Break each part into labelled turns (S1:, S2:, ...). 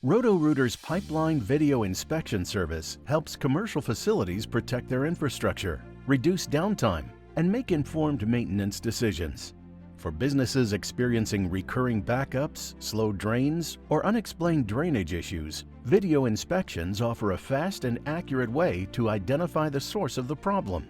S1: Roto-Rooter's pipeline video inspection service helps commercial facilities protect their infrastructure, reduce downtime, and make informed maintenance decisions. For businesses experiencing recurring backups, slow drains, or unexplained drainage issues, video inspections offer a fast and accurate way to identify the source of the problem.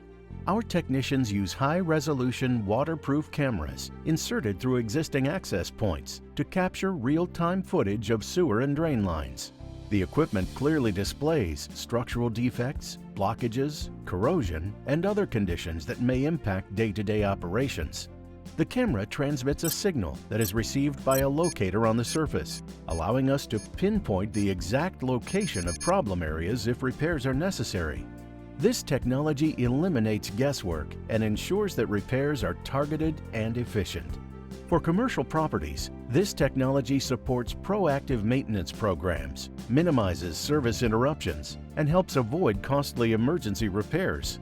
S1: Our technicians use high-resolution waterproof cameras inserted through existing access points to capture real-time footage of sewer and drain lines. The equipment clearly displays structural defects, blockages, corrosion, and other conditions that may impact day-to-day operations. The camera transmits a signal that is received by a locator on the surface, allowing us to pinpoint the exact location of problem areas if repairs are necessary. This technology eliminates guesswork and ensures that repairs are targeted and efficient. For commercial properties, this technology supports proactive maintenance programs, minimizes service interruptions, and helps avoid costly emergency repairs.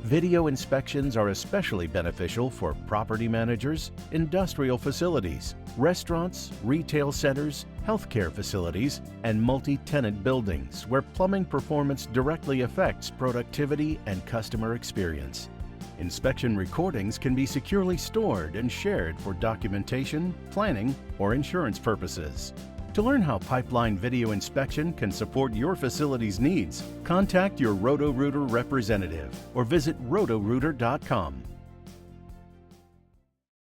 S1: Video inspections are especially beneficial for property managers, industrial facilities, restaurants, retail centers, healthcare facilities, and multi-tenant buildings where plumbing performance directly affects productivity and customer experience. Inspection recordings can be securely stored and shared for documentation, planning, or insurance purposes. To learn how pipeline video inspection can support your facility's needs, contact your Roto-Rooter representative or visit rotorooter.com.